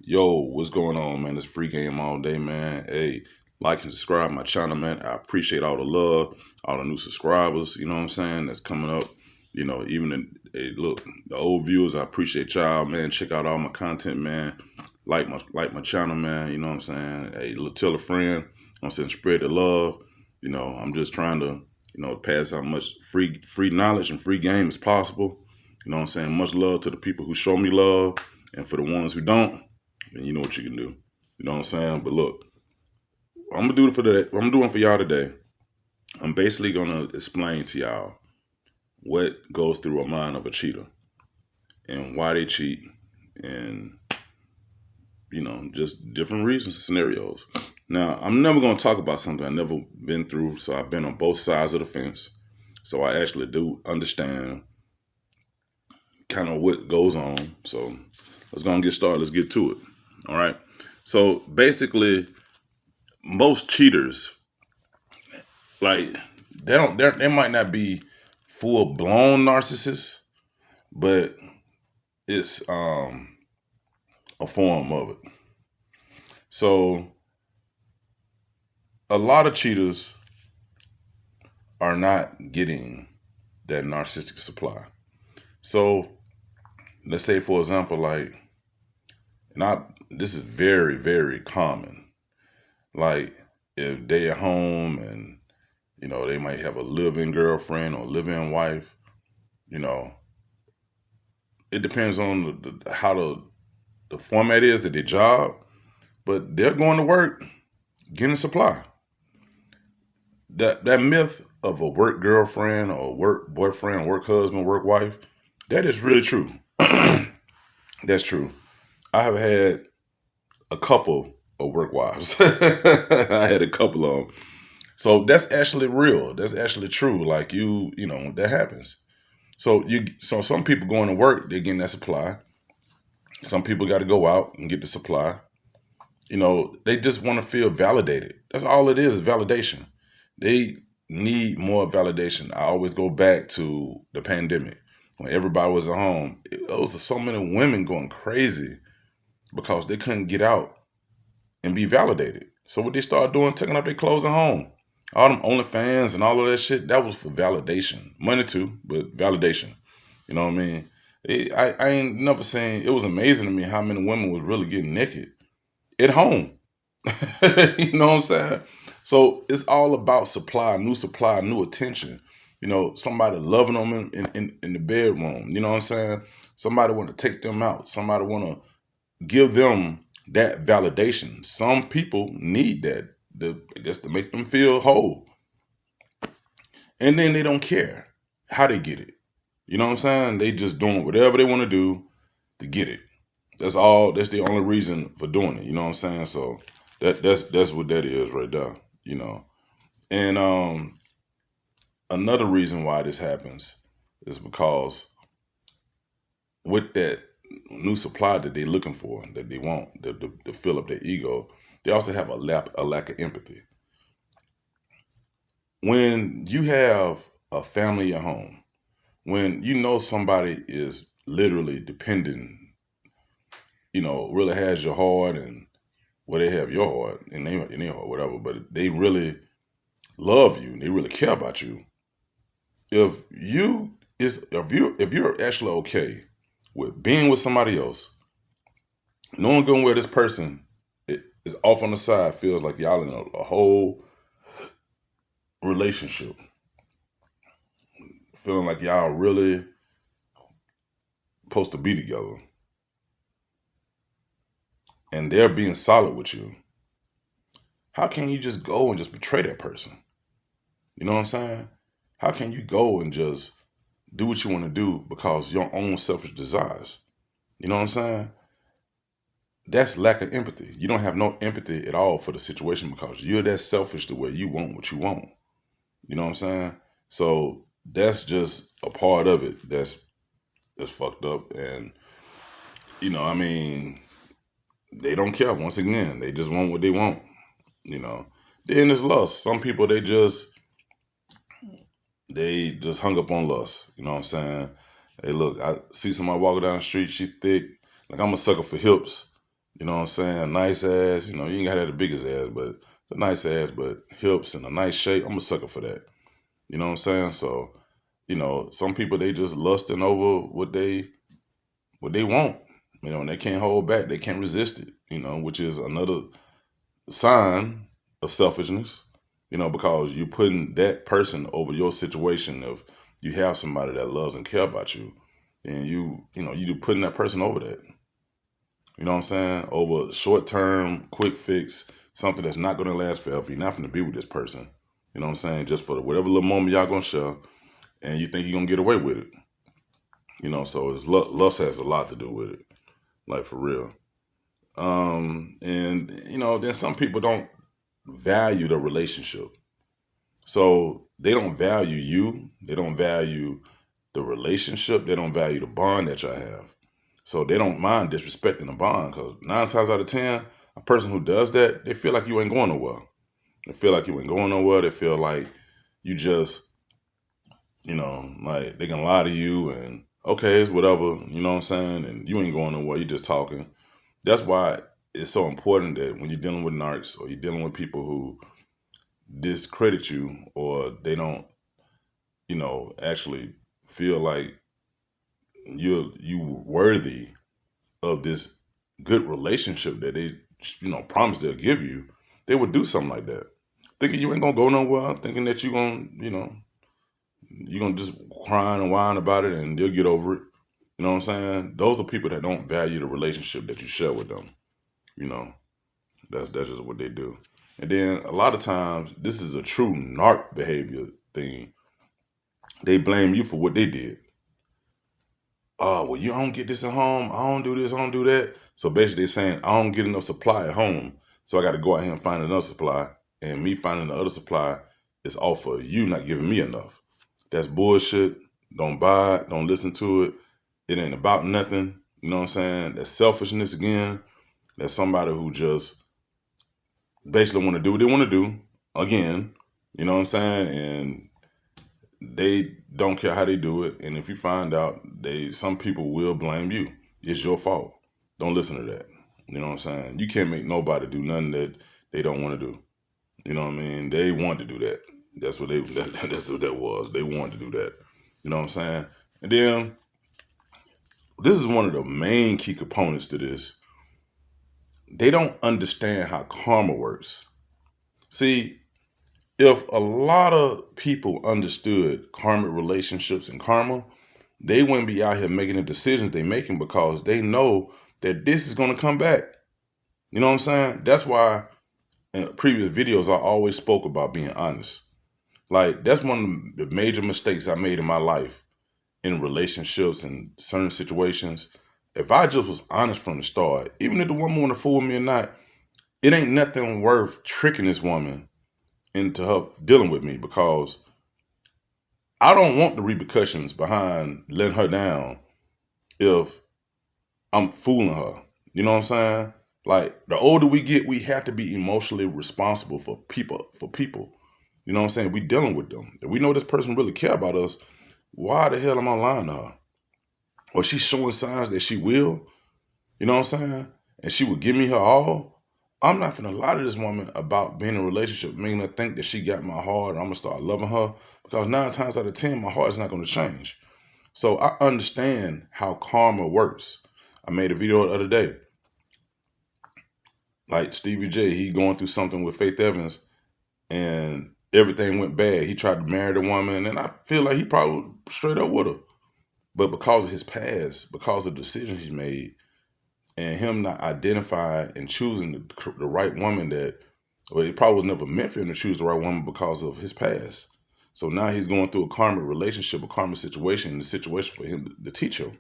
Yo, what's going on, man? It's free game all day, man. Hey, like and subscribe my channel, man. I appreciate all the love, all the new subscribers, you know what I'm saying, that's coming up. Even hey, look, the old viewers, I appreciate y'all, man. Check out all my content, man. Like my channel, man. You know what I'm saying? Hey, tell a friend. I'm saying spread the love. I'm just trying to, pass out much free knowledge and free game as possible. You know what I'm saying? Much love to the people who show me love, and for the ones who don't, then you know what you can do. You know what I'm saying? But look, I'm gonna do it for that. What I'm doing for y'all today, I'm basically gonna explain to y'all what goes through a mind of a cheater and why they cheat, and just different reasons, scenarios. Now, I'm never gonna talk about something I've never been through, so I've been on both sides of the fence. So I actually do understand kind of what goes on. So let's go and get started. Let's get to it. All right. So basically, most cheaters, like, they might not be full blown narcissists, but it's a form of it. So a lot of cheaters are not getting that narcissistic supply. So let's say, for example, like, this is very, very common. Like, if they at home and they might have a live-in girlfriend or live-in wife. You know, it depends on how the format is at their job, but they're going to work getting supply. That myth of a work girlfriend or work boyfriend, work husband, work wife, that is really true. That's true. I have had a couple of work wives. I had a couple of them. So that's actually real. That's actually true. Like, that happens. So some people going to work, they're getting that supply. Some people got to go out and get the supply. They just want to feel validated. That's all it is validation. They need more validation. I always go back to the pandemic when everybody was at home. There was so many women going crazy because they couldn't get out and be validated. So what they started doing, taking off their clothes at home. All them OnlyFans and all of that shit, that was for validation. Money too, but validation. You know what I mean? I ain't never seen, it was amazing to me how many women was really getting naked at home. You know what I'm saying? So it's all about supply, new attention. Somebody loving them in the bedroom. You know what I'm saying? Somebody want to take them out. Somebody want to give them that validation. Some people need that just to make them feel whole. And then they don't care how they get it. You know what I'm saying? They just doing whatever they want to do to get it. That's all. That's the only reason for doing it. You know what I'm saying? So that's what that is right there. And another reason why this happens is because with that new supply that they're looking for, that they want, to fill up their ego, they also have a lack of empathy. When you have a family at home, when somebody is literally dependent, really has your heart, and they have your heart and their heart, whatever, but they really love you, they really care about you. If you're actually okay with being with somebody else, knowing good and well this person is off on the side, feels like y'all in a whole relationship, feeling like y'all really supposed to be together, and they're being solid with you, how can you just go and just betray that person? You know what I'm saying? How can you go and just do what you want to do because your own selfish desires? You know what I'm saying? That's lack of empathy. You don't have no empathy at all for the situation because you're that selfish the way you want what you want. You know what I'm saying? So that's just a part of it that's fucked up. And I mean, they don't care. Once again, they just want what they want. Then there's lust. Some people, they just hung up on lust. You know what I'm saying? Hey, look, I see somebody walking down the street, she thick. Like, I'm a sucker for hips. You know what I'm saying? Nice ass. You know, you ain't gotta have the biggest ass, but a nice ass, but hips and a nice shape. I'm a sucker for that. You know what I'm saying? So, you know, some people they just lusting over what they want. You know, and they can't hold back. They can't resist it. You know, which is another sign of selfishness. You know, because you're putting that person over your situation. If you have somebody that loves and care about you, and you putting that person over that. You know what I'm saying? Over short term, quick fix, something that's not going to last forever. You're not going to be with this person. You know what I'm saying? Just for whatever little moment y'all going to share, and you think you're going to get away with it. You know, so lust has a lot to do with it, like for real. And you know, then some people don't value the relationship, so they don't value you. They don't value the relationship. They don't value the bond that y'all have. So they don't mind disrespecting the bond because 9 times out of 10, a person who does that, they feel like you ain't going nowhere. They feel like you ain't going nowhere. They feel like you just, like they can lie to you and okay, it's whatever, you know what I'm saying? And you ain't going nowhere. You just talking. That's why it's so important that when you're dealing with narcs or you're dealing with people who discredit you or they don't, actually feel like you worthy of this good relationship that they promise they'll give you, they would do something like that. Thinking you ain't gonna go nowhere, thinking that you're gonna just crying and whine about it and they'll get over it. You know what I'm saying? Those are people that don't value the relationship that you share with them. You know, that's just what they do. And then a lot of times this is a true narc behavior thing. They blame you for what they did. Oh, well, you don't get this at home. I don't do this. I don't do that. So basically, they're saying I don't get enough supply at home, so I got to go out here and find another supply. And me finding the other supply is off of you not giving me enough. That's bullshit. Don't buy it. Don't listen to it. It ain't about nothing. You know what I'm saying? That's selfishness again. That's somebody who just basically want to do what they want to do again. You know what I'm saying? And they don't care how they do it, and if you find out, some people will blame you. It's your fault. Don't listen to that. You know what I'm saying? You can't make nobody do nothing that they don't want to do. You know what I mean? They want to do that. That's what that's what that was. They wanted to do that. You know what I'm saying? And then this is one of the main key components to this. They don't understand how karma works. See, if a lot of people understood karmic relationships and karma, they wouldn't be out here making the decisions they're making because they know that this is going to come back. You know what I'm saying? That's why in previous videos I always spoke about being honest. Like that's one of the major mistakes I made in my life in relationships and certain situations. If I just was honest from the start, even if the woman want to fool me or not, it ain't nothing worth tricking this woman into her dealing with me because I don't want the repercussions behind letting her down if I'm fooling her. You know what I'm saying? Like the older we get, we have to be emotionally responsible for people. You know what I'm saying? We dealing with them. If we know this person really care about us, why the hell am I lying to her? Or she's showing signs that she will, you know what I'm saying? And she would give me her all. I'm not gonna lie to this woman about being in a relationship, making her think that she got my heart. I'm gonna start loving her because 9 times out of 10, my heart is not gonna change. So I understand how karma works. I made a video the other day. Like Stevie J, he going through something with Faith Evans, and everything went bad. He tried to marry the woman, and I feel like he probably straight up with her. But because of his past, because of the decisions he made, and him not identifying and choosing the right woman well, it probably was never meant for him to choose the right woman because of his past. So now he's going through a karmic relationship, a karmic situation, and the situation for him to teach him.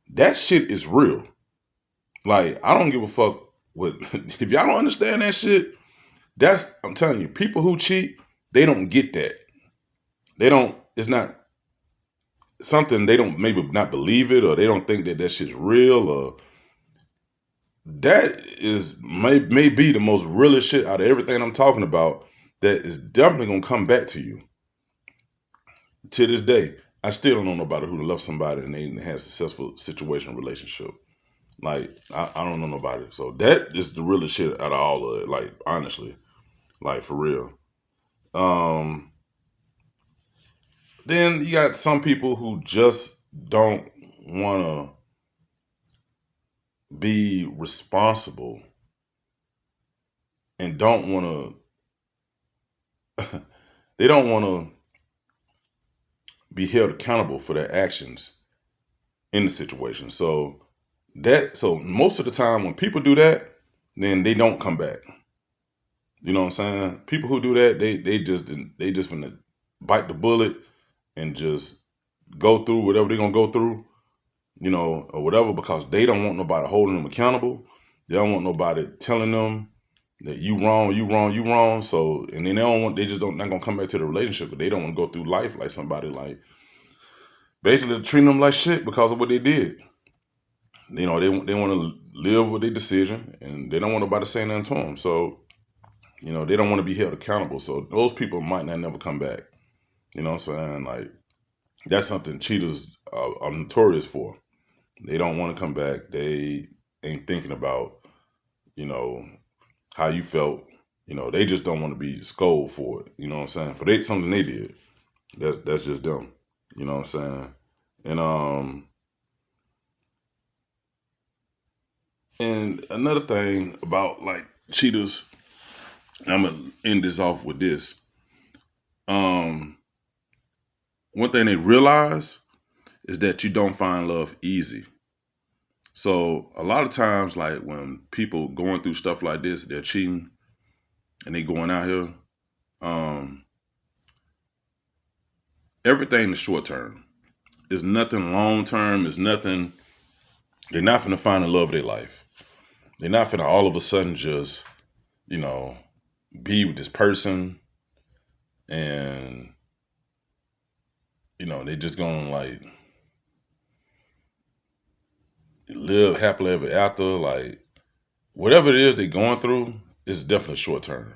That shit is real. Like, I don't give a fuck what, if y'all don't understand that shit, I'm telling you, people who cheat, they don't get that. It's not something, they don't maybe not believe it, or they don't think that shit's real, or that may be the most realest shit out of everything I'm talking about that is definitely gonna come back to you. To this day, I still don't know nobody who loved somebody and they had a successful situation relationship. Like I don't know nobody. So that is the realest shit out of all of it. Like honestly, like for real. Um, then you got some people who just don't want to be responsible and don't want to. They don't want to be held accountable for their actions in the situation. So most of the time when people do that, then they don't come back. You know what I'm saying? People who do that, they just finna bite the bullet and just go through whatever they're gonna go through, or whatever, because they don't want nobody holding them accountable. They don't want nobody telling them that you wrong, you wrong, you wrong. So and then they just don't not gonna come back to the relationship, but they don't want to go through life like somebody like basically treating them like shit because of what they did. They want to live with their decision, and they don't want nobody saying nothing to them. So they don't want to be held accountable. So those people might not never come back. You know what I'm saying? Like that's something cheaters are notorious for. They don't want to come back. They ain't thinking about you know how you felt. They just don't want to be scolded for it. You know what I'm saying? For something they did. That's just them. You know what I'm saying? And and another thing about like cheaters, I'm gonna end this off with this. Um, One thing they realize is that you don't find love easy. So a lot of times, like when people going through stuff like this, they're cheating and they going out here. Um, Everything is short term. It's nothing long term. It's nothing. They're not finna find the love of their life. They're not finna all of a sudden just you know be with this person and they just gonna like live happily ever after. Like whatever it is they're going through is definitely short term.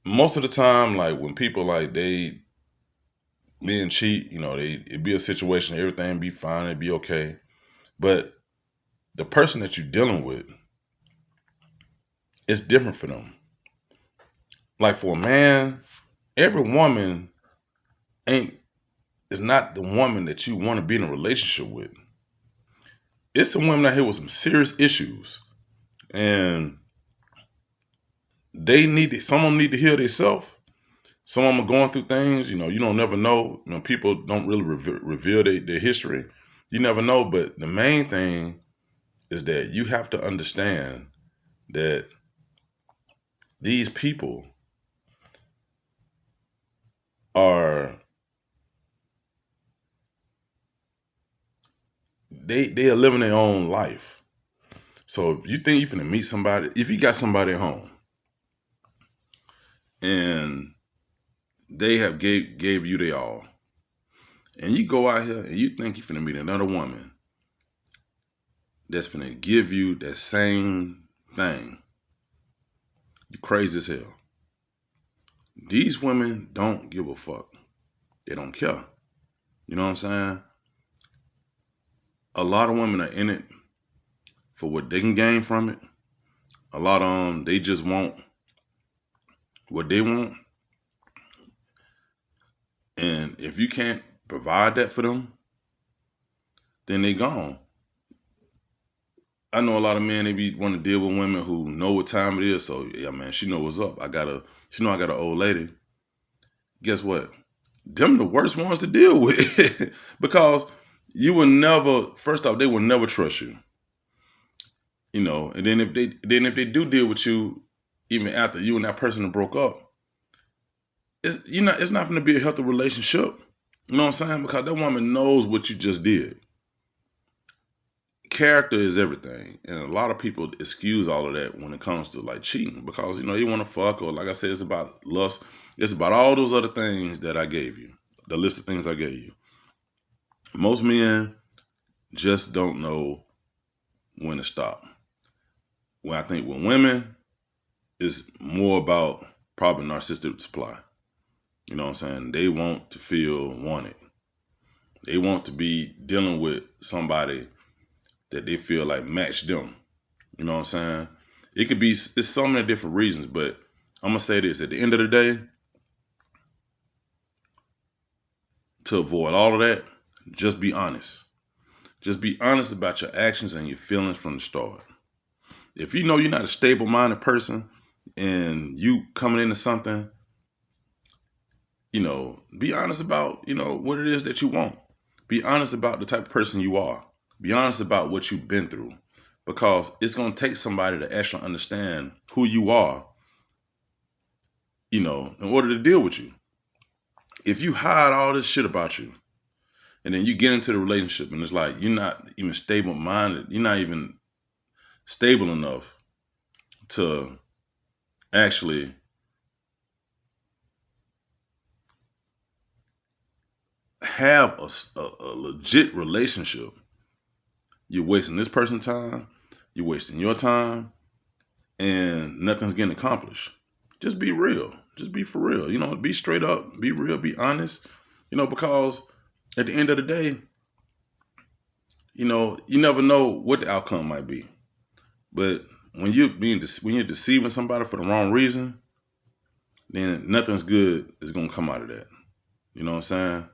Most of the time, like when people like they men cheat, it be a situation, everything be fine, it be okay. But the person that you're dealing with, it's different for them. Like for a man, every woman ain't is not the woman that you want to be in a relationship with. It's some women out here with some serious issues, and some of them need to heal themselves. Some of them are going through things. You don't never know. People don't really reveal their history. You never know. But the main thing is that you have to understand that these people are they are living their own life. So if you think you're gonna meet somebody, if you got somebody at home and they have gave you their all, and you go out here and you think you're gonna meet another woman that's gonna give you that same thing, you crazy as hell. These women don't give a fuck. They don't care. You know what I'm saying? A lot of women are in it for what they can gain from it. A lot of them, they just want what they want. And if you can't provide that for them, then they gone. I know a lot of men, they be want to deal with women who know what time it is. So yeah, man, she know what's up. She know I got an old lady. Guess what? Them the worst ones to deal with because you will never. First off, they will never trust you. And then if they do deal with you, even after you and that person have broke up, it's not going to be a healthy relationship. You know what I'm saying? Because that woman knows what you just did. Character is everything, and a lot of people excuse all of that when it comes to like cheating because you want to fuck, or like I said, it's about lust. It's about all those other things that I gave you, the list of things I gave you. Most men just don't know when to stop. When I think with women, it's more about probably narcissistic supply. You know what I'm saying? They want to feel wanted. They want to be dealing with somebody that they feel like match them. You know what I'm saying? It could be, it's so many different reasons, but I'm gonna say this: at the end of the day, to avoid all of that, just be honest. Just be honest about your actions and your feelings from the start. If you know you're not a stable-minded person and you coming into something, be honest about, what it is that you want. Be honest about the type of person you are. Be honest about what you've been through. Because it's going to take somebody to actually understand who you are, in order to deal with you. If you hide all this shit about you, and then you get into the relationship and it's like you're not even stable-minded, you're not even stable enough to actually have a legit relationship, you're wasting this person's time, you're wasting your time, and nothing's getting accomplished. Just be real. Just be for real. Be straight up, be real, be honest, because at the end of the day, you never know what the outcome might be. But when you're deceiving somebody for the wrong reason, then nothing's good is gonna come out of that. You know what I'm saying?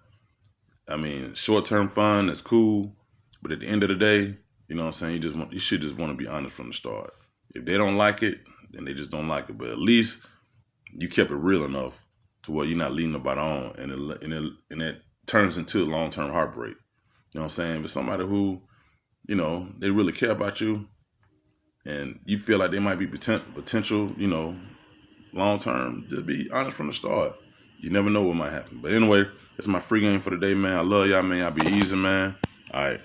I mean, short-term fun is cool, but at the end of the day, you know what I'm saying, you should just want to be honest from the start. If they don't like it, then they just don't like it. But at least you kept it real enough to where you're not leading nobody on, and it turns into long-term heartbreak. You know what I'm saying? If it's somebody who, they really care about you, and you feel like they might be potential, long-term, just be honest from the start. You never know what might happen. But anyway, that's my free game for the day, man. I love y'all, man. Y'all be easy, man. All right.